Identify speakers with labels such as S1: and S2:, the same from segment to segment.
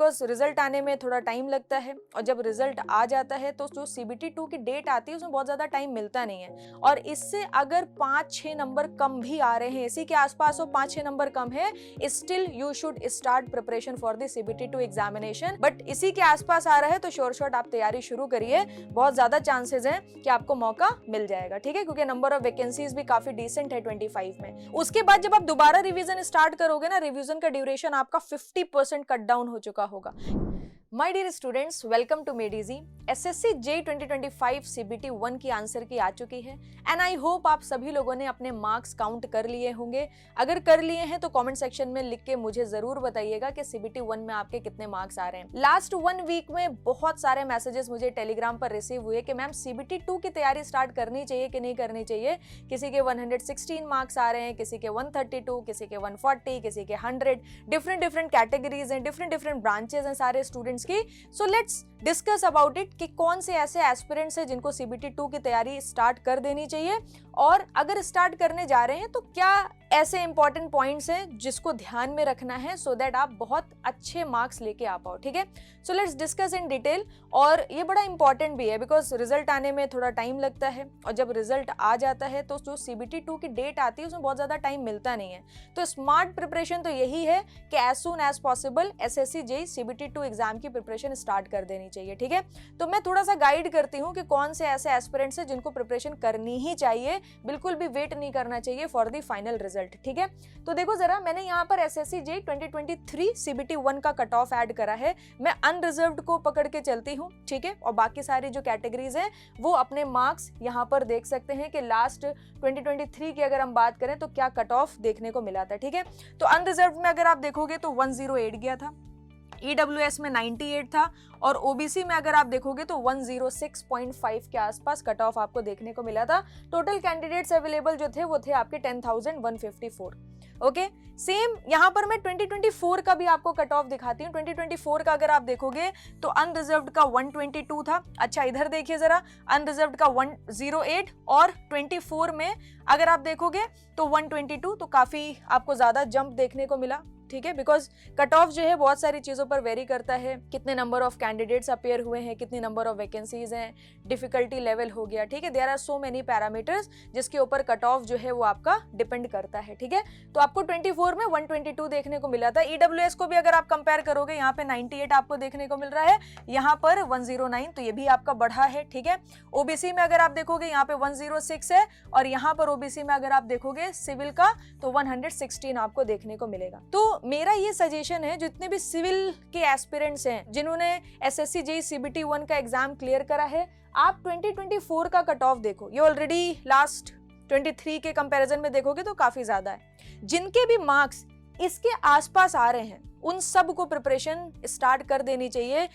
S1: Because result आने में थोड़ा टाइम लगता है और जब रिजल्ट आ जाता है तो जो CBT 2 की डेट आती है उसमें बहुत ज़्यादा टाइम मिलता नहीं है। और इससे अगर 5-6 नंबर कम भी आ रहे हैं, इसी के आसपास हो 5-6 नंबर कम है, still you should start preparation for the CBT 2 examination. But इसी के आसपास आ रहा है तो श्योर शॉट आप तैयारी शुरू करिए, बहुत ज़्यादा चांसेस हैं कि आपको मौका मिल जाएगा, ठीक है, क्योंकि नंबर ऑफ वैकेंसीज भी काफ़ी डिसेंट है 25 में। उसके बाद जब आप दोबारा रिवीजन स्टार्ट करोगे ना, रिवीजन का ड्यूरेशन आपका 50% कट डाउन हो चुका होगा। My dear students, welcome to made easy. SSC JEE 2025 CBT 1 की आंसर की आ चुकी है एंड आई होप आप सभी लोगों ने अपने मार्क्स काउंट कर लिए होंगे। अगर कर लिए हैं तो कमेंट सेक्शन में लिख के मुझे जरूर बताइएगा कि CBT 1 में आपके कितने मार्क्स आ रहे हैं। लास्ट 1 वीक में बहुत सारे मैसेजेस मुझे टेलीग्राम पर रिसीव हुए कि मैम CBT 2 की तैयारी स्टार्ट करनी चाहिए कि नहीं करनी चाहिए। किसी के 116 मार्क्स आ रहे हैं, किसी के 132, किसी के 140, किसी के 100। डिफरेंट कैटेगरीज हैं, डिफरेंट ब्रांचेस हैं सारे स्टूडेंट्स की। So let's discuss about it कि कौन से ऐसे एस्पिरेंट्स हैं जिनको CBT 2 की तैयारी स्टार्ट कर देनी चाहिए, और अगर स्टार्ट करने जा रहे हैं तो क्या ऐसे इंपॉर्टेंट पॉइंट्स हैं जिसको ध्यान में रखना है सो दैट आप बहुत अच्छे मार्क्स लेके आ पाओ, ठीक है। So let's discuss in detail. और ये बड़ा इंपॉर्टेंट भी है बिकॉज रिजल्ट आने में थोड़ा टाइम लगता है और जब रिजल्ट आ जाता है तो जो CBT 2 की डेट आती है उसमें बहुत ज़्यादा टाइम मिलता नहीं है। तो स्मार्ट प्रिपरेशन तो यही है कि as soon as possible SSC JEE CBT 2 exam की प्रिपरेशन स्टार्ट कर देनी चाहिए, ठीक है। तो मैं थोड़ा सा गाइड करती हूँ कि कौन से ऐसे एस्पिरेंट्स हैं जिनको प्रिपरेशन करनी ही चाहिए, बिल्कुल भी वेट नहीं करना चाहिए फॉर द फाइनल रिजल्ट, ठीक है। तो देखो जरा, मैंने यहाँ पर SSC JEE 2023 CBT 1 का कट ऑफ ऐड करा है। मैं अनरिजर्व्ड को पकड़ के चलती हूँ, ठीक है, और बाकी सारी जो कैटेगरीज हैं वो अपने मार्क्स यहाँ पर देख सकते हैं कि लास्ट 2023 की अगर हम बात करें तो क्या कट ऑफ देखने को मिला था, ठीक है। तो अनरिजर्व्ड में अगर आप देखोगे तो 108 गया था, EWS में 98 था, और OBC में अगर आप देखोगे तो 106.5 के आसपास कट ऑफ आपको देखने को मिला था। टोटल कैंडिडेट्स अवेलेबल जो थे वो थे आपके 10,154। ओके, सेम यहाँ पर मैं 2024 का भी आपको कट ऑफ दिखाती हूँ। 2024 का अगर आप देखोगे तो अनरिजर्व्ड का 122 था। अच्छा, इधर देखिए जरा, अनरिजर्व्ड का 108 और 24 में अगर आप देखोगे तो 122, तो काफी आपको ज्यादा जंप देखने को मिला, ठीक है, बिकॉज कट ऑफ जो है बहुत सारी चीजों पर वेरी करता है। कितने नंबर ऑफ कैंडिडेट्स अपेयर हुए हैं, कितनी नंबर ऑफ वैकेंसीज हैं, डिफिकल्टी लेवल हो गया, ठीक है। There are so many parameters जिसके ऊपर कट ऑफ जो है वो आपका डिपेंड करता है, ठीक है। तो आपको 24 में 122 देखने को मिला था। EWS को भी अगर आप कंपेयर करोगे, यहाँ पे 98 आपको देखने को मिल रहा है, यहाँ पर 109, तो ये भी आपका बढ़ा है, ठीक है। OBC में अगर आप देखोगे यहाँ पे 106 है, और यहाँ पर OBC में अगर आप देखोगे सिविल का तो 116 आपको देखने को मिलेगा। तो मेरा ये सजेशन है, जितने भी सिविल के एस्पिरेंट्स हैं जिन्होंने SSC JEE CBT 1 का एग्जाम क्लियर करा है, आप 2024 का कट ऑफ देखो। ये ऑलरेडी लास्ट 23 के कंपैरिजन में देखोगे तो काफी ज्यादा है। जिनके भी मार्क्स इसके आसपास आ रहे हैं उन सब को प्रिपरेशन स्टार्ट कर देनी चाहिए।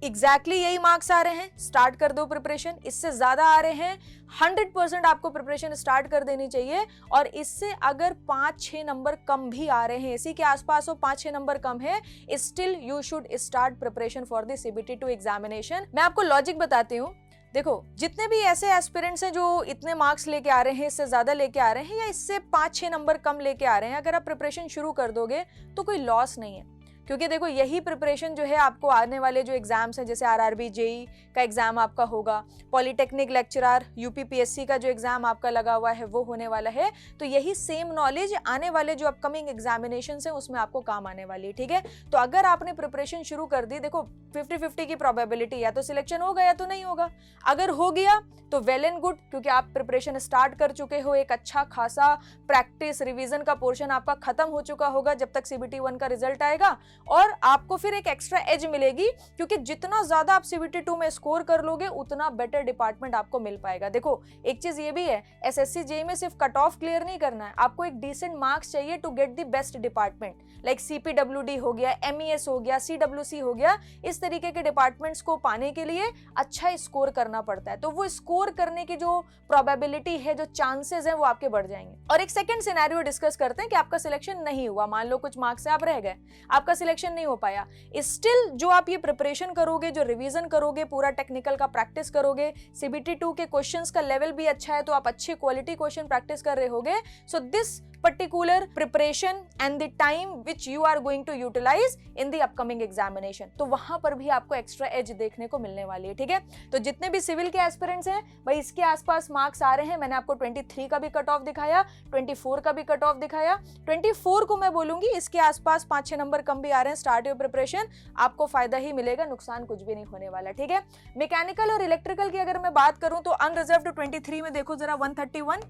S1: एग्जैक्टली यही मार्क्स आ रहे हैं, स्टार्ट कर दो प्रिपरेशन। इससे ज्यादा आ रहे हैं, 100% आपको प्रिपरेशन स्टार्ट कर देनी चाहिए। और इससे अगर 5-6 नंबर कम भी आ रहे हैं, इसी के आसपास हो 5-6 नंबर कम है, still you should start preparation for the CBT 2 examination. मैं आपको लॉजिक बताती हूँ। देखो, जितने भी ऐसे एस्पिरेंट्स हैं जो इतने मार्क्स लेके आ रहे हैं, इससे ज्यादा लेके आ रहे हैं, या इससे 5-6 नंबर कम लेके आ रहे हैं, अगर आप प्रिपरेशन शुरू कर दोगे तो कोई लॉस नहीं है। क्योंकि देखो, यही प्रिपरेशन जो है आपको आने वाले जो एग्जाम्स हैं, जैसे RRB JEE का एग्जाम आपका होगा, पॉलिटेक्निक लेक्चरर UPPSC का जो एग्जाम आपका लगा हुआ है वो होने वाला है, तो यही सेम नॉलेज आने वाले जो अपकमिंग एग्जामिनेशंस हैं उसमें आपको काम आने वाली है, ठीक है। तो अगर आपने प्रिपरेशन शुरू कर दी, देखो 50-50 की प्रोबेबिलिटी, या तो सिलेक्शन होगा या तो नहीं होगा। अगर हो गया तो वेल एंड गुड, क्योंकि आप प्रिपरेशन स्टार्ट कर चुके हो, एक अच्छा खासा प्रैक्टिस रिवीजन का पोर्शन आपका खत्म हो चुका होगा जब तक CBT 1 का रिजल्ट आएगा, और आपको फिर एक एक्स्ट्रा एज मिलेगी, क्योंकि जितना ज्यादा आप CBT 2 में स्कोर कर लोगे उतना बेटर डिपार्टमेंट आपको मिल पाएगा। देखो, एक चीज ये भी है, SSC JEE में सिर्फ कट ऑफ क्लियर नहीं करना है, आपको एक डिसेंट मार्क्स चाहिए to get the best department, like CPWD हो गया, MES हो गया, CWC हो गया। इस इस तरीके के डिपार्टमेंट्स को पाने के लिए अच्छा स्कोर करना पड़ता है, तो वो स्कोर करने की जो प्रोबेबिलिटी है, जो चांसेस हैं, वो आपके बढ़ जाएंगे। और एक सेकंड सिनेरियो डिस्कस करते हैं कि आपका सिलेक्शन नहीं हुआ, मान लो कुछ मार्क्स से आप रह गए, आपका सिलेक्शन नहीं हो पाया, स्टिल जो आप ये प्रिपरेशन करोगे, जो रिवीजन करोगे, पूरा टेक्निकल का प्रैक्टिस करोगे, CBT 2 के क्वेश्चंस का लेवल भी अच्छा है, तो आप अच्छे क्वालिटी क्वेश्चन प्रैक्टिस कर रहे होगे। So this particular preparation and the time which you are going to utilize in the upcoming examination, तो वहां पर भी आपको एक्स्ट्रा एज देखने को मिलने वाली है। ठीक है, तो जितने भी सिविल के एस्पिरेंट्स हैं भाई, इसके आसपास मार्क्स आ रहे हैं। मैंने आपको 23 का भी कट ऑफ दिखाया, 24 का भी कट ऑफ दिखाया, 24 को मैं बोलूंगी इसके आसपास 5-6 नंबर कम भी आ रहे हैं। स्टार्ट योर प्रिपरेशन, आपको फायदा ही मिलेगा, नुकसान कुछ भी नहीं होने वाला। ठीक है, मैकेनिकल और इलेक्ट्रिकल की अगर मैं बात करूं तो अनरिजर्व्ड 23 में देखो जरा 131,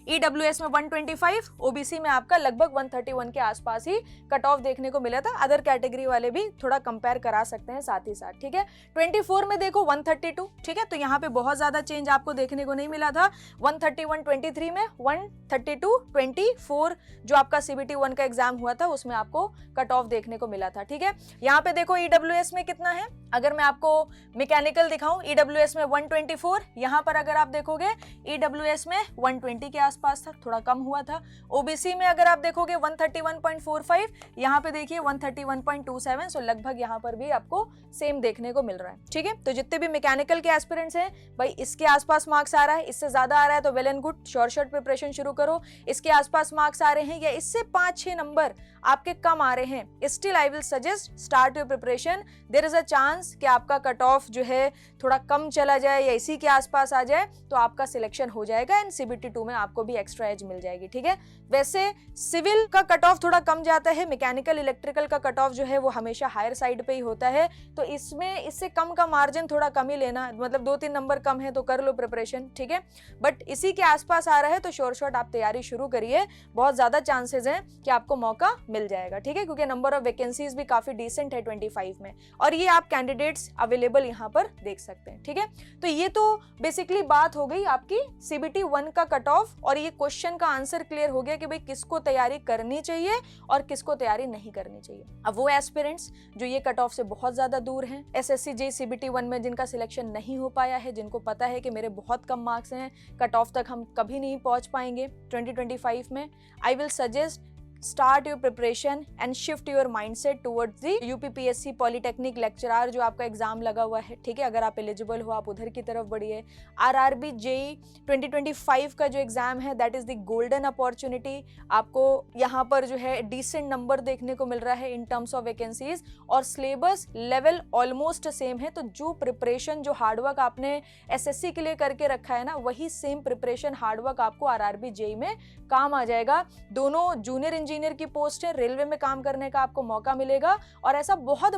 S1: EWS में 125, OBC में आपका लगभग 131 के आसपास ही कट ऑफ देखने को मिला था। अदर कैटेगरी वाले भी थोड़ा कंपेयर करा सकते हैं साथ ही साथ। ठीक है, 24 में देखो 132, ठीक है, तो यहाँ पे बहुत ज्यादा चेंज आपको देखने को नहीं मिला था। 131 23 में, 132 24 जो आपका CBT 1 का एग्जाम हुआ था उसमें आपको कट ऑफ देखने को मिला था। ठीक है, यहाँ पे देखो EWS में कितना है, अगर मैं आपको मैकेनिकल दिखाऊं EWS में 124, यहाँ पर अगर आप देखोगे EWS में 120 के आसपास था, थोड़ा कम हुआ था। OBC में अगर आप देखोगे 131.45, यहाँ पे देखिए 131.27, सो लगभग यहाँ पर भी आपको सेम देखने को मिल रहा है। ठीक है, तो जितने भी मैकेनिकल के एस्पिरेंट्स हैं भाई, इसके आसपास मार्क्स आ रहा है, इससे ज्यादा आ रहा है तो well and good, short preparation शुरू करो। इसके आसपास मार्क्स आ रहे हैं या इससे 5-6 नंबर आपके कम आ रहे हैं, still I will suggest start your preparation. There is a chance कि आपका कट ऑफ जो है थोड़ा कम चला जाए या इसी के आसपास आ जाए, तो आपका सिलेक्शन हो जाएगा एंड CBT 2 में आपको भी एक्स्ट्रा एज मिल जाएगी। ठीक है, वैसे सिविल का कट ऑफ थोड़ा कम जाता है, मैकेनिकल इलेक्ट्रिकल का कट ऑफ जो है वो हमेशा हायर साइड पे ही होता है, तो इसमें इससे कम का मार्जिन थोड़ा कम ही लेना, मतलब 2-3 नंबर कम है तो कर लो प्रिपरेशन। ठीक है, बट इसी के आसपास आ रहा है तो शॉर्ट आप तैयारी शुरू करिए, बहुत ज्यादा चांसेस हैं कि आपको मौका मिल जाएगा। ठीक है, क्योंकि नंबर ऑफ वैकेंसीज भी काफी डिसेंट है 25 में, और ये आप कैंडिडेट्स अवेलेबल यहाँ पर देख सकते हैं। ठीक है, तो ये तो बेसिकली बात हो गई आपकी CBT 1 का कट ऑफ, और ये क्वेश्चन का आंसर क्लियर हो गया कि भाई किसको तैयारी करनी चाहिए और किसको तैयारी नहीं करनी चाहिए। अब वो एस्पिरेंट्स जो ये कट ऑफ से बहुत ज्यादा दूर हैं, SSC JEE CBT 1 में जिनका सिलेक्शन नहीं हो पाया है, जिनको पता है कि मेरे बहुत कम मार्क्स हैं, कट ऑफ तक हम कभी नहीं पहुंच पाएंगे 2025 में, आई will suggest start your preparation and shift your mindset towards the UPPSC polytechnic lecturer जो आपका एग्जाम लगा हुआ है। ठीक है, अगर आप एलिजिबल हो आप उधर की तरफ बढ़िए। RRB JEE 2025 का जो एग्जाम है that is the golden opportunity, आपको यहाँ पर जो है डिसेंट नंबर देखने को मिल रहा है इन टर्म्स ऑफ वैकेंसीज, और सिलेबस लेवल ऑलमोस्ट सेम है, तो जो प्रिपरेशन जो हार्डवर्क आपने SSC के लिए करके रखा है ना, वही सेम प्रिपरेशन हार्डवर्क आपको RRB JEE में काम आ जाएगा। दोनों जूनियर इंजीनियर की पोस्ट है, रेलवे में काम करने का आपको मौका मिलेगा, और ऐसा बहुत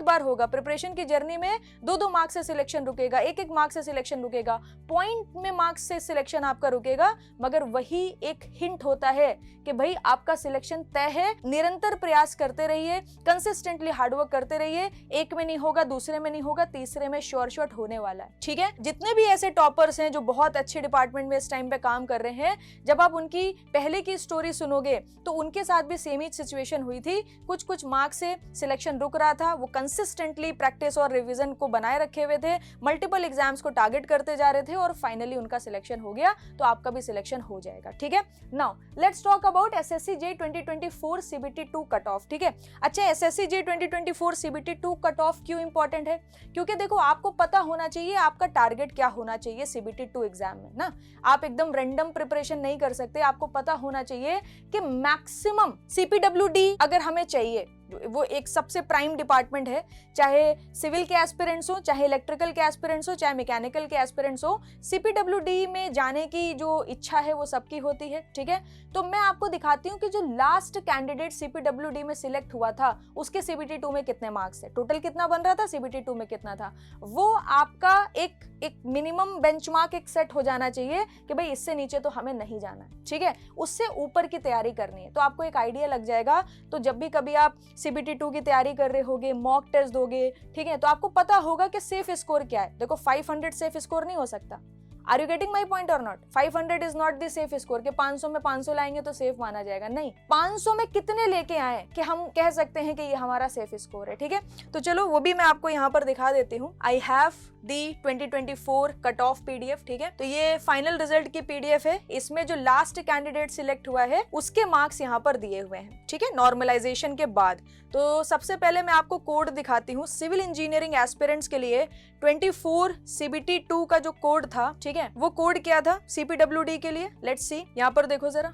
S1: बार होगा प्रिपरेशन की जर्नी में 2-2 मार्क्स से सिलेक्शन रुकेगा, 1-1 मार्क्स से सिलेक्शन रुकेगा, पॉइंट में मार्क्स से सिलेक्शन आपका रुकेगा, मगर वही एक हिंट होता है कि भाई आपका सिलेक्शन तय है। निरंतर प्रयास करते रहिए, कंसिस्टेंटली हार्डवर्क करते रहिए, एक में नहीं होगा, दूसरे में नहीं होगा, तीसरे में श्योर होने वाला है। ठीक है, जितने भी ऐसे टॉपर्स हैं जो बहुत अच्छे डिपार्टमेंट में इस टाइम पे काम कर रहे हैं, जब आप उनकी पहले की स्टोरी सुनोगे तो उनके साथ भी सेम ही सिचुएशन हुई थी, कुछ मार्क्स से सिलेक्शन रुक रहा था, वो कंसिस्टेंटली प्रैक्टिस और रिवीजन को बनाए रखे हुए थे, मल्टीपल एग्जाम्स को टारगेट करते जा रहे थे, और फाइनली उनका सिलेक्शन हो गया, तो आपका भी सिलेक्शन हो जाएगा। ठीक है, now let's talk about SSC JEE 2024 CBT 2 cut off. ठीक है, अच्छा SSC JEE 2024 CBT 2 cut off क्यों इंपॉर्टेंट है? क्योंकि देखो आपको पता होना चाहिए आपका टारगेट क्या होना चाहिए CBT 2 एग्जाम में ना, आप एकदम रैंडम प्रिपरेशन नहीं कर सकते, आपको पता होना चाहिए कि मैक्सिमम CPWD अगर हमें चाहिए, वो एक सबसे प्राइम डिपार्टमेंट है, चाहे सिविल के एस्पिरेंट्स हो, चाहे इलेक्ट्रिकल के एस्पिरेंट्स हो, चाहे मैकेनिकल के एस्पिरेंट्स हो, CPWD में जाने की जो इच्छा है वो सबकी होती है। ठीक है, तो मैं आपको दिखाती हूँ कि जो लास्ट कैंडिडेट CPWD में सिलेक्ट हुआ था उसके CBT 2 में कितने मार्क्स है, टोटल कितना बन रहा था, CBT 2 में कितना था, वो आपका एक मिनिमम बेंचमार्क एक सेट हो जाना चाहिए कि भाई इससे नीचे तो हमें नहीं जाना है। ठीक है, उससे ऊपर की तैयारी करनी है, तो आपको एक आइडिया लग जाएगा। तो जब भी कभी आप CBT 2 की तैयारी कर रहे होगे, मॉक टेस्ट दोगे, ठीक है, तो आपको पता होगा कि सेफ स्कोर क्या है। देखो 500 सेफ स्कोर नहीं हो सकता, are you getting my point और not? 500 is not the safe score कि 500 में 500 लाएंगे तो सेफ माना जाएगा, नहीं, 500 में कितने लेके आए कि हम कह सकते हैं कि ये हमारा सेफ स्कोर है, ठीक है। तो चलो वो भी मैं आपको यहाँ पर दिखा देती हूँ। I have the 2024 cut off PDF, ठीक है। तो ये फाइनल रिजल्ट की पीडीएफ है, इसमें जो लास्ट कैंडिडेट सिलेक्ट हुआ है उसके मार्क्स यहाँ पर दिए हुए हैं, ठीक है, नॉर्मलाइजेशन के बाद। तो सबसे पहले मैं आपको कोड दिखाती हूँ। सिविल इंजीनियरिंग एस्पिरेंट्स के लिए 24 CBT 2 का जो कोड था, ठीक है, वो कोड क्या था CPWD के लिए? लेट्स सी, यहाँ पर देखो जरा,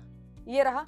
S1: ये रहा,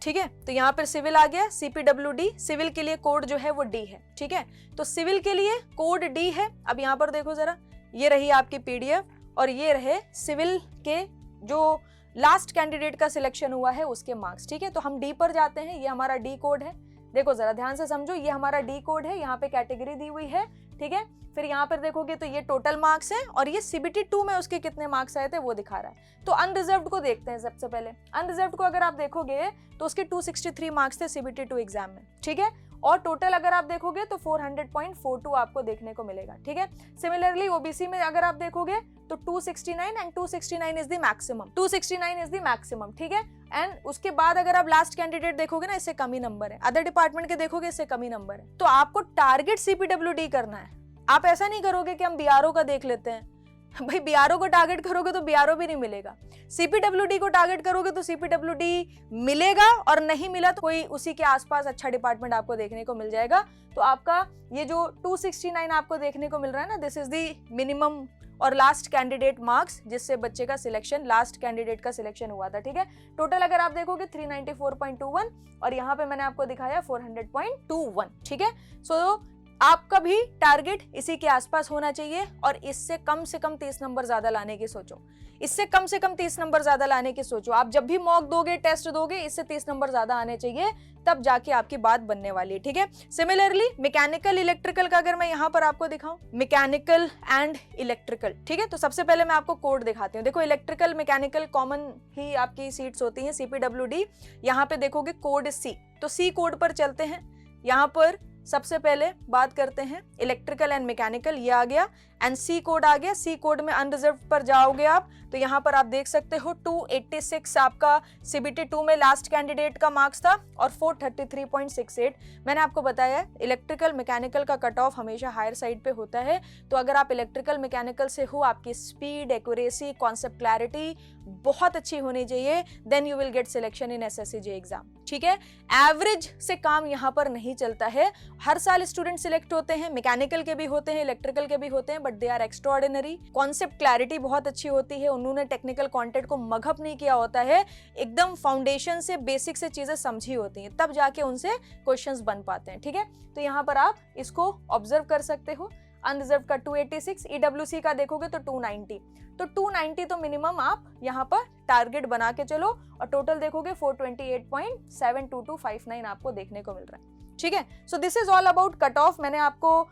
S1: ठीक है। तो यहाँ पर सिविल आ गया, CPWD, सिविल के लिए कोड जो है वो D है, ठीक है। तो सिविल के लिए कोड D है। अब यहाँ पर देखो जरा, ये रही आपकी पीडीएफ और ये रहे सिविल के जो लास्ट कैंडिडेट का सिलेक्शन हुआ है उसके मार्क्स, ठीक है। तो हम D पर जाते हैं, ये हमारा D कोड है, देखो जरा ध्यान से समझो, ये हमारा D कोड है, यहाँ पे कैटेगरी दी हुई है, ठीक है। फिर यहाँ पर देखोगे तो ये टोटल मार्क्स है और ये CBT 2 में उसके कितने मार्क्स आए थे वो दिखा रहा है। तो अनरिजर्व्ड को देखते हैं सबसे पहले। अनरिजर्व्ड को अगर आप देखोगे तो उसके 263 मार्क्स थे CBT 2 एग्जाम में, ठीक है। और टोटल अगर आप देखोगे तो 400.42 आपको देखने को मिलेगा, ठीक है। सिमिलरली ओबीसी में अगर आप देखोगे तो 269 and 269 is the maximum, 269 is the maximum, ठीक है। एंड उसके बाद अगर आप लास्ट कैंडिडेट देखोगे ना, इससे कम ही नंबर है। अदर डिपार्टमेंट के देखोगे इससे कम ही नंबर है। तो आपको टारगेट CPWD करना है। आप ऐसा नहीं करोगे कि हम BRO का देख लेते हैं, भाई BRO को टारगेट करोगे तो BRO भी नहीं मिलेगा। CPWD को टारगेट करोगे तो CPWD मिलेगा और नहीं मिला तो कोई उसी के आसपास अच्छा डिपार्टमेंट आपको देखने को मिल जाएगा। तो आपका ये जो 269 आपको देखने को मिल रहा है ना, दिस इज दी मिनिमम और लास्ट कैंडिडेट मार्क्स जिससे बच्चे का सिलेक्शन, लास्ट कैंडिडेट का सिलेक्शन हुआ था, ठीक है। टोटल अगर आप देखोगे 394.21 और यहाँ पे मैंने आपको दिखाया 400.21, ठीक है। सो आपका भी टारगेट इसी के आसपास होना चाहिए और इससे कम से कम 30 नंबर ज्यादा लाने की सोचो, इससे कम से कम 30 नंबर ज्यादा लाने की सोचो। आप जब भी मॉक दोगे, टेस्ट दोगे, इससे 30 नंबर ज्यादा आने चाहिए, तब जाके आपकी बात बनने वाली है, ठीक है। सिमिलरली मैकेनिकल इलेक्ट्रिकल का अगर मैं यहाँ पर आपको दिखाऊं, मैकेनिकल एंड इलेक्ट्रिकल, ठीक है। तो सबसे पहले मैं आपको कोड दिखाती हूँ। देखो इलेक्ट्रिकल मैकेनिकल कॉमन ही आपकी सीट्स होती हैं, CPWD। यहाँ पे देखोगे कोड C, तो C कोड पर चलते हैं। यहाँ पर सबसे पहले बात करते हैं इलेक्ट्रिकल एंड मैकेनिकल, ये आ गया, एंड C कोड आ गया। C कोड में अनरिजर्व पर जाओगे आप तो यहाँ पर आप देख सकते हो 286 आपका CBT 2 में लास्ट कैंडिडेट का मार्क्स था और 433.68। मैंने आपको बताया इलेक्ट्रिकल मैकेनिकल का कट ऑफ हमेशा हायर साइड पे होता है। तो अगर आप इलेक्ट्रिकल मैकेनिकल से हो, आपकी स्पीड, एक्यूरेसी, कॉन्सेप्ट क्लैरिटी बहुत अच्छी होनी चाहिए, then you will get selection in SSCJ exam, ठीक है। एवरेज से काम यहाँ पर नहीं चलता है। हर साल स्टूडेंट सिलेक्ट होते हैं, मैकेनिकल के भी होते हैं, इलेक्ट्रिकल के भी होते हैं, but they are extraordinary. Concept clarity बहुत अच्छी होती है, उन्होंने टेक्निकल कंटेंट को मगअप नहीं किया होता है, एकदम फाउंडेशन से, बेसिक से चीजें समझी होती हैं, तब जाके उनसे क्वेश्चंस बन पाते हैं, ठीक है। तो यहाँ पर आप इसको ऑब्जर्व कर सकते हो। अनरिजर्व का 286, EWC का देखोगे तो 290, तो 290 तो मिनिमम आप यहाँ पर टारगेट बना के चलो और टोटल देखोगे 428.72259 आपको देखने को मिल रहा है, ठीक है। So this is all about cut off. मैंने आपको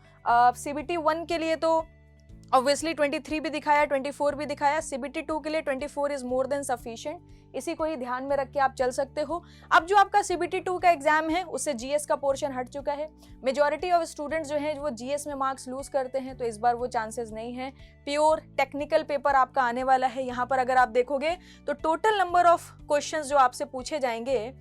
S1: CBT 1 के लिए तो ऑब्वियसली 23 भी दिखाया, 24 भी दिखाया। CBT 2 के लिए 24 इज मोर देन सफिशिएंट, इसी को ही ध्यान में रख के आप चल सकते हो। अब जो आपका CBT 2 का एग्जाम है उससे GS का पोर्शन हट चुका है। मेजॉरिटी ऑफ स्टूडेंट्स जो हैं वो GS में मार्क्स लूज करते हैं, तो इस बार वो चांसेस नहीं है। प्योर टेक्निकल पेपर आपका आने वाला है। यहाँ पर अगर आप देखोगे तो टोटल नंबर ऑफ क्वेश्चंस जो आपसे पूछे जाएंगे,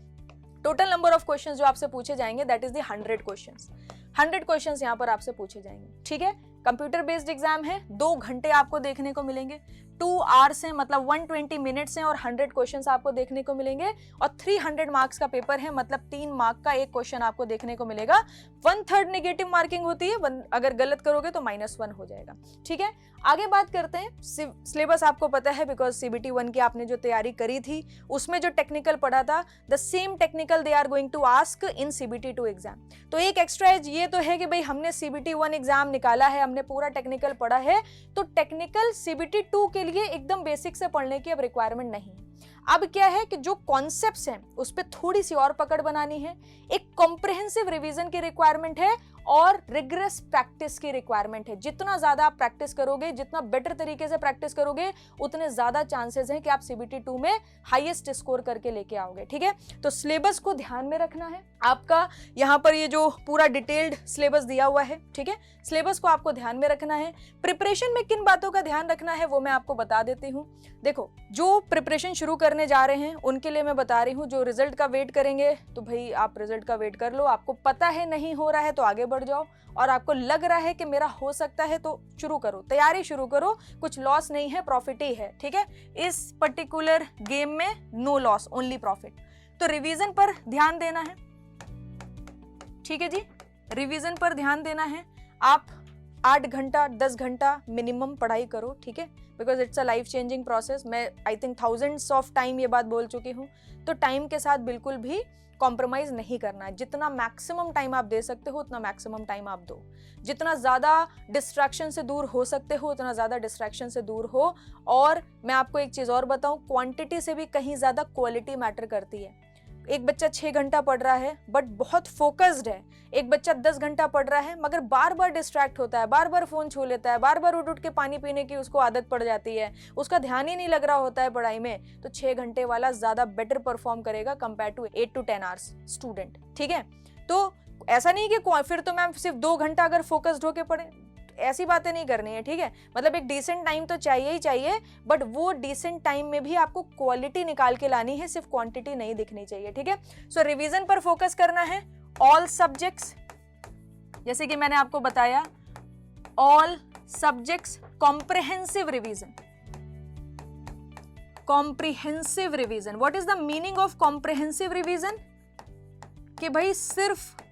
S1: that is the 100 questions. 100 questions यहाँ पर आपसे पूछे जाएंगे, ठीक है। कंप्यूटर बेस्ड एग्जाम है, 2 घंटे आपको देखने को मिलेंगे, 2 आवर्स हैं, मतलब 120 मिनट्स हैं और 100 क्वेश्चंस आपको देखने को मिलेंगे और 300 मार्क्स का पेपर है, मतलब 3 मार्क का एक क्वेश्चन आपको देखने को मिलेगा। 1/3 नेगेटिव मार्किंग होती है, अगर गलत करोगे तो -1 हो जाएगा, ठीक है। आगे बात करते हैं, सिलेबस आपको पता है बिकॉज CBT 1 की आपने जो तैयारी करी थी उसमें जो टेक्निकल पढ़ा था, the same technical they are going to ask in CBT 2 exam. तो एक एक्स्ट्रा एज ये तो है कि भाई हमने CBT 1 एग्जाम निकाला है, हमने पूरा टेक्निकल पढ़ा है, तो टेक्निकल CBT 2 के लिए एकदम बेसिक से पढ़ने की अब रिक्वायरमेंट नहीं है। अब क्या है कि जो कॉन्सेप्ट्स हैं उस पर थोड़ी सी और पकड़ बनानी है, एक कॉम्प्रिहेंसिव रिवीजन की रिक्वायरमेंट है और रिग्रेस प्रैक्टिस की रिक्वायरमेंट है। जितना ज्यादा आप प्रैक्टिस करोगे, जितना बेटर तरीके से प्रैक्टिस करोगे, उतने ज्यादा चांसेस हैं कि आप CBT 2 में हाईएस्ट स्कोर करके लेके आओगे। ठीक है, तो सिलेबस को ध्यान में रखना है आपका। यहाँ पर ये जो पूरा डिटेल्ड सिलेबस दिया हुआ है, ठीक है, सिलेबस को आपको ध्यान में रखना है। प्रिपरेशन में किन बातों का ध्यान रखना है वो मैं आपको बता देती हूँ। देखो, जो प्रिपरेशन शुरू करने जा रहे हैं उनके लिए मैं बता रही हूँ, जो रिजल्ट का वेट करेंगे तो भाई आप रिजल्ट का वेट कर लो। आपको पता है नहीं हो रहा है तो आगे बढ़ जाओ, और आपको लग रहा है कि मेरा हो सकता है तो शुरू करो, तैयारी शुरू करो। कुछ लॉस नहीं है, प्रॉफिट ही है। ठीक है, इस पर्टिकुलर गेम में नो लॉस, ओनली प्रॉफिट। तो रिवीजन पर ध्यान देना है। ठीक है जी, रिवीजन पर ध्यान देना है। आप 8 घंटा 10 घंटा मिनिमम पढ़ाई करो। ठीक है, because it's a life changing process. मैं I think thousands of time ये बात बोल चुकी हूँ। तो टाइम के साथ बिल्कुल भी कॉम्प्रोमाइज नहीं करना है। जितना मैक्सिमम टाइम आप दे सकते हो उतना मैक्सिमम टाइम आप दो। जितना ज़्यादा डिस्ट्रैक्शन से दूर हो सकते हो उतना ज़्यादा डिस्ट्रैक्शन से दूर हो। और मैं आपको एक चीज़ और बताऊं, क्वांटिटी से भी कहीं ज़्यादा क्वालिटी मैटर करती है। एक बच्चा 6 घंटा पढ़ रहा है बट बहुत फोकस्ड है, एक बच्चा 10 घंटा पढ़ रहा है मगर बार बार डिस्ट्रैक्ट होता है, बार बार फोन छू लेता है, बार बार उठ उठ के पानी पीने की उसको आदत पड़ जाती है, उसका ध्यान ही नहीं लग रहा होता है पढ़ाई में, तो 6 घंटे वाला ज्यादा बेटर परफॉर्म करेगा compare to 8 to 10 hours student. ठीक है, तो ऐसा नहीं कि फिर तो मैम सिर्फ 2 घंटा अगर फोकस्ड होके पढ़े, ऐसी बातें नहीं करनी है। ठीक है, मतलब एक डिसेंट टाइम तो चाहिए ही चाहिए, बट वो डिसेंट टाइम में भी आपको क्वालिटी निकाल के लानी है, सिर्फ क्वांटिटी नहीं दिखनी चाहिए। ठीक है, सो रिवीजन पर फोकस करना है। ऑल सब्जेक्ट्स, जैसे कि मैंने आपको बताया, all subjects comprehensive revision. Comprehensive revision, what is the meaning of comprehensive revision? कि भाई सिर्फ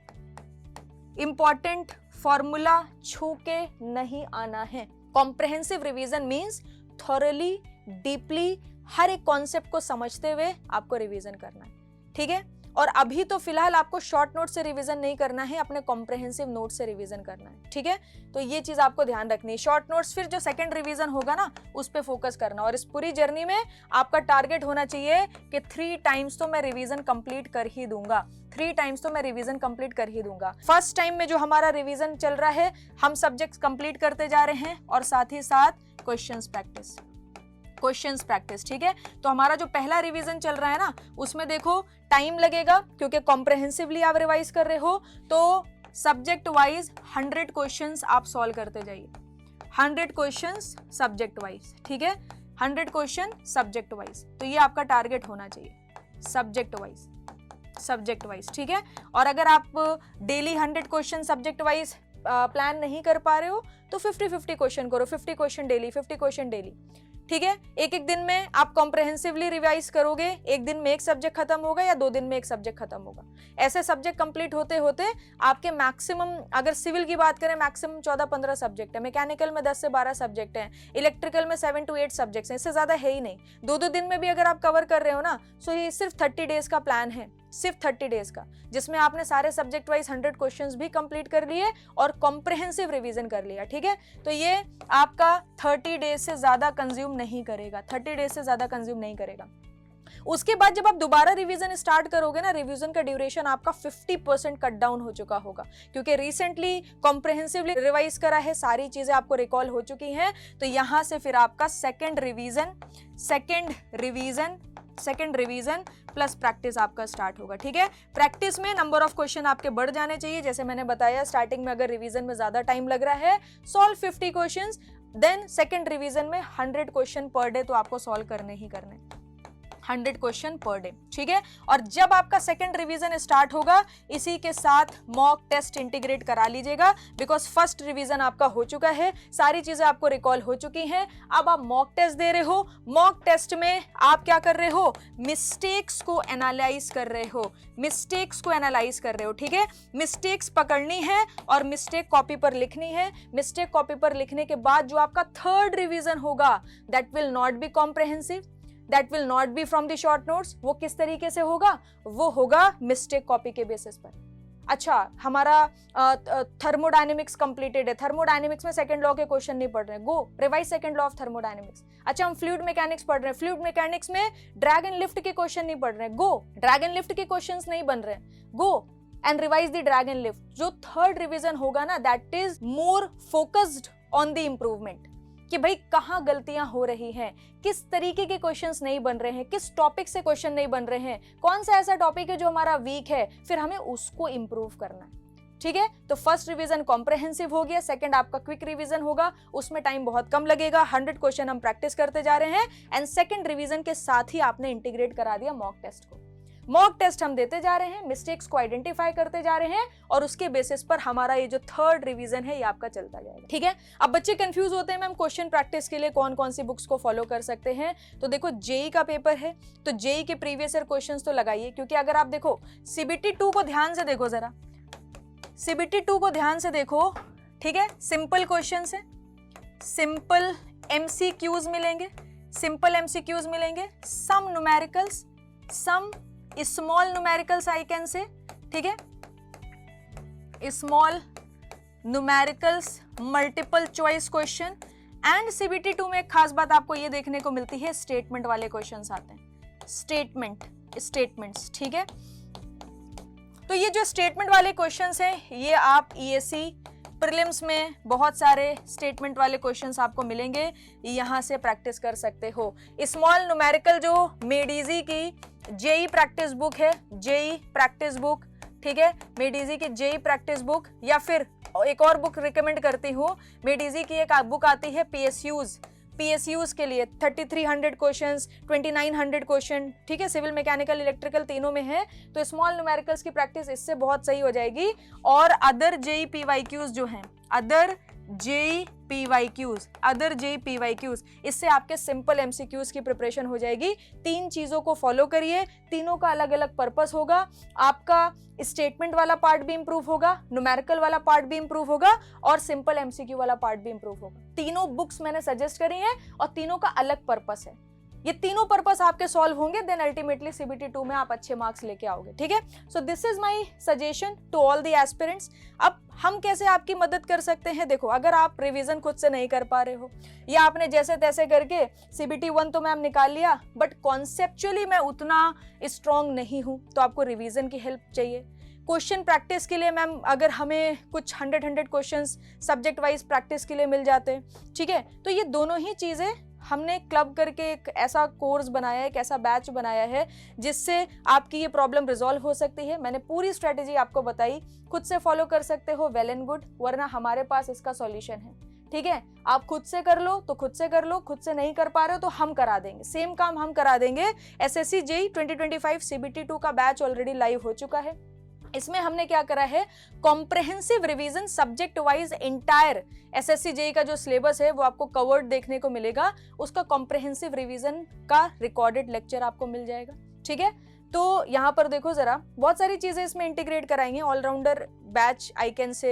S1: इंपॉर्टेंट फॉर्मूला छू के नहीं आना है। Comprehensive revision means thoroughly, deeply, हर एक कॉन्सेप्ट को समझते हुए आपको रिवीजन करना है। ठीक है, और अभी तो फिलहाल आपको शॉर्ट नोट से रिवीजन नहीं करना है, अपने कॉम्प्रिहेंसिव नोट से रिवीजन करना है। ठीक है, तो ये चीज आपको ध्यान रखनी है। शॉर्ट नोट्स फिर जो सेकंड रिवीजन होगा ना उस पे फोकस करना, और इस पूरी जर्नी में आपका टारगेट होना चाहिए कि 3 टाइम्स तो मैं रिवीजन कंप्लीट कर ही दूंगा। 3 टाइम्स तो मैं रिवीजन कंप्लीट कर ही दूंगा। फर्स्ट टाइम में जो हमारा रिवीजन चल रहा है, हम सब्जेक्ट्स कंप्लीट करते जा रहे हैं और साथ ही साथ क्वेश्चंस प्रैक्टिस, क्वेश्चंस प्रैक्टिस। ठीक है, तो हमारा जो पहला रिवीजन चल रहा है ना, उसमें देखो टाइम लगेगा क्योंकि कॉम्प्रिहेंसिवली आप रिवाइज कर रहे हो, तो सब्जेक्ट वाइज 100 क्वेश्चंस आप सॉल्व करते जाइए। 100 क्वेश्चंस सब्जेक्ट वाइज। ठीक है, 100 क्वेश्चन सब्जेक्ट वाइज, तो ये आपका टारगेट होना चाहिए, सब्जेक्ट वाइज, सब्जेक्ट वाइज। ठीक है, और अगर आप daily 100 question subject wise plan नहीं कर पा रहे हो तो 50-50 क्वेश्चन करो, 50 क्वेश्चन डेली, 50 क्वेश्चन डेली। ठीक है, एक एक दिन में आप कॉम्प्रिहेंसिवली रिवाइज करोगे, एक दिन में एक सब्जेक्ट खत्म होगा या 2 दिन में एक सब्जेक्ट खत्म होगा। ऐसे सब्जेक्ट कंप्लीट होते होते आपके मैक्सिमम, अगर सिविल की बात करें, मैक्सिमम 14-15 सब्जेक्ट है, मैकेनिकल में 10 से 12 सब्जेक्ट हैं, इलेक्ट्रिकल में 7 to 8 सब्जेक्ट्स हैं, इससे ज्यादा है ही नहीं। 2-2 दिन में भी अगर आप कवर कर रहे हो ना, सो ये सिर्फ 30 डेज का प्लान है, सिर्फ 30 डेज का, जिसमें आपने सारे सब्जेक्ट वाइज 100 क्वेश्चंस भी कंप्लीट कर लिए और कॉम्प्रिहेंसिव रिवीजन कर लिया। ठीक है, तो ये आपका 30 डेज से ज्यादा कंज्यूम नहीं करेगा, 30 डेज से ज्यादा कंज्यूम नहीं करेगा। उसके बाद जब आप दोबारा रिवीजन स्टार्ट करोगे ना, रिवीजन का ड्यूरेशन आपका 50% कट डाउन हो चुका होगा, क्योंकि रिसेंटली कॉम्प्रिहेंसिवली रिवाइज करा है, सारी चीजें आपको रिकॉल हो चुकी हैं। तो यहां से फिर आपका सेकेंड रिवीजन प्लस प्रैक्टिस आपका स्टार्ट होगा। ठीक है, प्रैक्टिस में नंबर ऑफ क्वेश्चन आपके बढ़ जाने चाहिए। जैसे मैंने बताया, स्टार्टिंग में अगर रिवीजन में ज्यादा टाइम लग रहा है, solve 50 questions, then second revision में 100 क्वेश्चन पर डे तो आपको सॉल्व करने ही करने, 100 क्वेश्चन पर डे। ठीक है, और जब आपका सेकंड रिवीजन स्टार्ट होगा, इसी के साथ मॉक टेस्ट इंटीग्रेट करा लीजिएगा, बिकॉज फर्स्ट रिवीजन आपका हो चुका है, सारी चीजें आपको रिकॉल हो चुकी हैं। अब आप मॉक टेस्ट दे रहे हो, मॉक टेस्ट में आप क्या कर रहे हो, मिस्टेक्स को एनालाइज कर रहे हो, मिस्टेक्स को एनालाइज कर रहे हो। ठीक है, मिस्टेक्स पकड़नी है और मिस्टेक कॉपी पर लिखनी है। मिस्टेक कॉपी पर लिखने के बाद जो आपका थर्ड रिवीजन होगा, that will not be comprehensive, that will not be from the short notes. वो किस तरीके से होगा, वो होगा मिस्टेक कॉपी के बेसिस पर। अच्छा, हमारा थर्मोडायनेमिक्स कंप्लीटेड है, थर्मोडायनेमिक्स में सेकंड लॉ के क्वेश्चन नहीं पढ़ रहे, go revise second law of thermodynamics. अच्छा, हम फ्लूइड मैकेनिक्स पढ़ रहे हैं, फ्लूइड मैकेनिक्स में ड्रैग एंड लिफ्ट के क्वेश्चन नहीं पढ़ रहे, गो ड्रैग एंड लिफ्ट के क्वेश्चंस नहीं बन रहे, go and revise the drag and lift. जो थर्ड रिवीजन होगा ना, that is more focused on the improvement, कि भाई कहाँ गलतियां हो रही हैं, किस तरीके के क्वेश्चंस नहीं बन रहे हैं, किस टॉपिक से क्वेश्चन नहीं बन रहे हैं, कौन सा ऐसा टॉपिक है जो हमारा वीक है, फिर हमें उसको इंप्रूव करना है। ठीक है, तो फर्स्ट रिवीजन कॉम्प्रहेंसिव हो गया, सेकंड आपका क्विक रिवीजन होगा, उसमें टाइम बहुत कम लगेगा, 100 क्वेश्चन हम प्रैक्टिस करते जा रहे हैं, एंड सेकंड रिवीजन के साथ ही आपने इंटीग्रेट करा दिया मॉक टेस्ट को। मॉक टेस्ट हम देते जा रहे हैं, मिस्टेक्स को आइडेंटिफाई करते जा रहे हैं, और उसके बेसिस पर हमारा ये जो थर्ड रिवीजन है ये आपका चलता जाएगा। ठीक है, अब बच्चे कंफ्यूज होते हैं मैम क्वेश्चन प्रैक्टिस के लिए कौन कौन सी बुक्स को फॉलो कर सकते हैं। तो देखो जेई का पेपर है, तो जेई के प्रीवियस ईयर क्वेश्चंस तो लगाइए, क्योंकि अगर आप देखो सीबीटी 2 को ध्यान से देखो, जरा सीबीटी 2 को ध्यान से देखो, ठीक है, सिंपल क्वेश्चंस है, सिंपल एमसीक्यूज मिलेंगे, सिंपल एमसीक्यूज मिलेंगे, some numericals, some small numericals I can say, ठीक है, small numericals, multiple choice question, and CBT 2 में एक खास बात आपको ये देखने को मिलती है, स्टेटमेंट वाले क्वेश्चंस आते हैं, स्टेटमेंट्स, ठीक है। तो ये जो स्टेटमेंट वाले क्वेश्चंस हैं, ये आप ईएससी प्रीलिम्स में बहुत सारे स्टेटमेंट वाले क्वेश्चंस आपको मिलेंगे, यहाँ से प्रैक्टिस कर सकते हो। स्मॉल न्यूमेरिकल जो मेडिजी की जेई प्रैक्टिस बुक है, जेई प्रैक्टिस बुक, ठीक है, मेडिजी की जेई प्रैक्टिस बुक, या फिर एक और बुक रिकमेंड करती हूँ, मेडिजी की एक बुक आती है पीएसयूज के लिए 3300 क्वेश्चंस, 2900 क्वेश्चन, ठीक है, सिविल मैकेनिकल इलेक्ट्रिकल तीनों में है, तो स्मॉल न्यूमेरिकल्स की प्रैक्टिस इससे बहुत सही हो जाएगी। और अदर जेई पीवाईक्यूज जो हैं, अदर जेई पीवाईक्यूज, इससे आपके सिंपल एमसीक्यूज की प्रिपरेशन हो जाएगी। 3 चीजों को फॉलो करिए, तीनों का अलग अलग पर्पस होगा, आपका स्टेटमेंट वाला पार्ट भी इंप्रूव होगा, न्यूमेरिकल वाला पार्ट भी इंप्रूव होगा, और सिंपल एमसीक्यू वाला पार्ट भी इंप्रूव होगा। तीनों बुक्स मैंने सजेस्ट करी हैं, और तीनों का अलग पर्पस है। ये तीनों पर्पस आपके सॉल्व होंगे, देन अल्टीमेटली सीबीटी 2 में आप अच्छे मार्क्स लेके आओगे। ठीक है, so this is my suggestion to all the aspirants. अब हम कैसे आपकी मदद कर सकते हैं? देखो, अगर आप रिवीजन खुद से नहीं कर पा रहे हो, या आपने जैसे तैसे करके सीबीटी 1 तो मैम निकाल लिया, बट कॉन्सेप्चुअली मैं उतना स्ट्रॉन्ग नहीं हूं, तो आपको रिवीजन की हेल्प चाहिए। क्वेश्चन प्रैक्टिस के लिए मैम अगर हमें कुछ 100 क्वेश्चंस सब्जेक्ट वाइज प्रैक्टिस के लिए मिल जाते हैं, ठीक है, तो ये दोनों ही चीजें हमने क्लब करके एक ऐसा कोर्स बनाया है, एक ऐसा बैच बनाया है जिससे आपकी ये प्रॉब्लम रिजॉल्व हो सकती है। मैंने पूरी स्ट्रेटेजी आपको बताई, खुद से फॉलो कर सकते हो, वेल एंड गुड, वरना हमारे पास इसका सॉल्यूशन है। ठीक है, आप खुद से कर लो तो खुद से कर लो, खुद से नहीं कर पा रहे हो तो हम करा देंगे, सेम काम हम करा देंगे। एसएससी जेईई 2025 सीबीटी 2 का बैच ऑलरेडी लाइव हो चुका है। इसमें हमने क्या करा है, comprehensive revision subject wise entire SSC JEE का जो सिलेबस है वो आपको कवर्ड देखने को मिलेगा, उसका कॉम्प्रहेंसिव रिवीजन का रिकॉर्डेड लेक्चर आपको मिल जाएगा। ठीक है, तो यहाँ पर देखो जरा, बहुत सारी चीजें इसमें इंटीग्रेट कराएंगे। ऑलराउंडर बैच आइकन से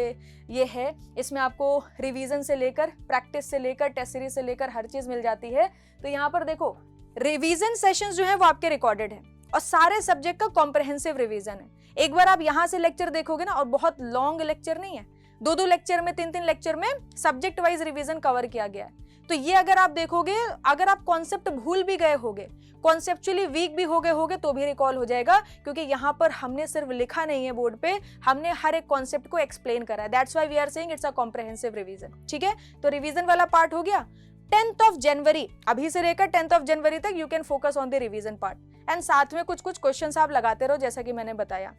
S1: ये है, इसमें आपको रिवीजन से लेकर, प्रैक्टिस से लेकर, टेस्ट सीरीज से लेकर हर चीज मिल जाती है। तो यहाँ पर देखो, रिवीजन सेशंस जो है वो आपके रिकॉर्डेड है, और सारे सब्जेक्ट का कॉम्प्रहेंसिव रिवीजन है। एक बार आप यहाँ से लेक्चर देखोगे ना, और बहुत लॉन्ग लेक्चर नहीं है, 2-2 लेक्चर में, 3-3 लेक्चर में सब्जेक्ट वाइज रिवीजन कवर किया गया है। तो ये अगर आप देखोगे, अगर आप कॉन्सेप्ट भूल भी गए होगे, कॉन्सेप्चुअली वीक भी हो गए होगे, तो भी रिकॉल हो जाएगा, क्योंकि यहाँ पर हमने सिर्फ लिखा नहीं है बोर्ड पे, हमने हर एक कॉन्सेप्ट को एक्सप्लेन करा है। That's why we are saying it's a comprehensive revision. ठीक है, तो रिवीजन वाला पार्ट हो गया। 10th ऑफ जनवरी, अभी से लेकर 10th ऑफ जनवरी तक you can focus on the revision part, and साथ में कुछ क्वेश्चंस आप लगाते रहो, जैसा कि मैंने बताया।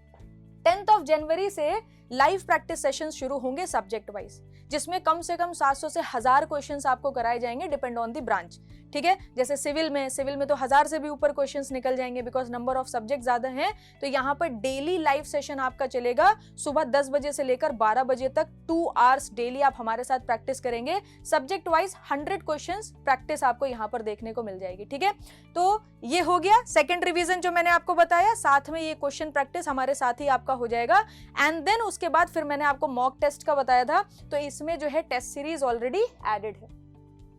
S1: 10th ऑफ जनवरी से लाइव प्रैक्टिस सेशन शुरू होंगे सब्जेक्ट वाइज, जिसमें कम से कम 700 से 1000 क्वेश्चंस आपको कराए जाएंगे, डिपेंड ऑन द ब्रांच। ठीक है, जैसे सिविल में तो 1000 से भी ऊपर क्वेश्चंस निकल जाएंगे, बिकॉज नंबर ऑफ सब्जेक्ट ज्यादा हैं। तो यहाँ पर डेली लाइव सेशन आपका चलेगा, सुबह 10 बजे से लेकर 12 बजे तक 2 आवर्स डेली आप हमारे साथ प्रैक्टिस करेंगे। सब्जेक्ट वाइज 100 क्वेश्चंस प्रैक्टिस आपको यहाँ पर देखने को मिल जाएगी। ठीक है, तो ये हो गया सेकेंड रिवीजन जो मैंने आपको बताया, साथ में ये क्वेश्चन प्रैक्टिस हमारे साथ ही आपका हो जाएगा। एंड देन उसके बाद फिर मैंने आपको मॉक टेस्ट का बताया था, तो इसमें जो है टेस्ट सीरीज ऑलरेडी एडेड है।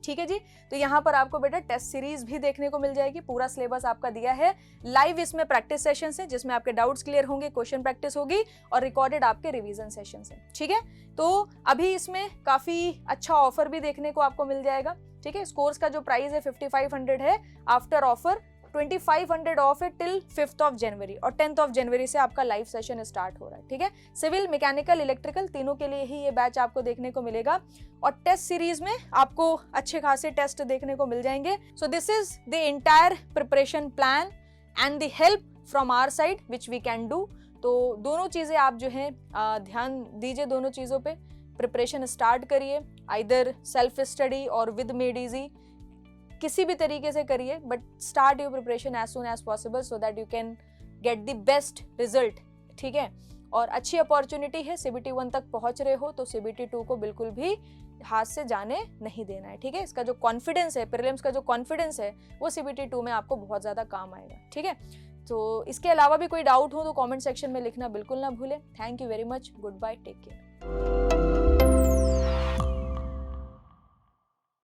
S1: ठीक है जी, तो यहाँ पर आपको बेटा टेस्ट सीरीज भी देखने को मिल जाएगी, पूरा सिलेबस आपका दिया है। लाइव इसमें प्रैक्टिस सेशंस है, जिसमें आपके डाउट्स क्लियर होंगे, क्वेश्चन प्रैक्टिस होगी, और रिकॉर्डेड आपके रिवीजन सेशंस है। ठीक है, तो अभी इसमें काफी अच्छा ऑफर भी देखने को आपको मिल जाएगा। ठीक है, इस कोर्स का जो प्राइस है 5500 है, आफ्टर ऑफर 2500 ऑफ है टिल 5th ऑफ जनवरी, और 10th ऑफ जनवरी से आपका लाइव सेशन स्टार्ट हो रहा है, ठीक है। सिविल, मैकेनिकल, इलेक्ट्रिकल तीनों के लिए ही ये बैच आपको देखने को मिलेगा, और टेस्ट सीरीज में आपको अच्छे खासे टेस्ट देखने को मिल जाएंगे। So this is the entire preparation plan and the help from our side which we can do. तो दोनों चीजें आप जो है ध्यान दीजिए, दोनों चीजों पे प्रिपरेशन स्टार्ट करिए, आइदर सेल्फ स्टडी और विद मेड इजी, किसी भी तरीके से करिए, but start your preparation as soon as possible so that you can get the best result, ठीक है। और अच्छी अपॉर्चुनिटी है, CBT 1 तक पहुंच रहे हो तो CBT 2 को बिल्कुल भी हाथ से जाने नहीं देना है, ठीक है। इसका जो कॉन्फिडेंस है, प्रीलिम्स का जो कॉन्फिडेंस है, वो CBT 2 में आपको बहुत ज्यादा काम आएगा, ठीक है। तो इसके अलावा भी कोई डाउट हो तो कमेंट सेक्शन में लिखना बिल्कुल ना भूलें। Thank you very much, goodbye, take care.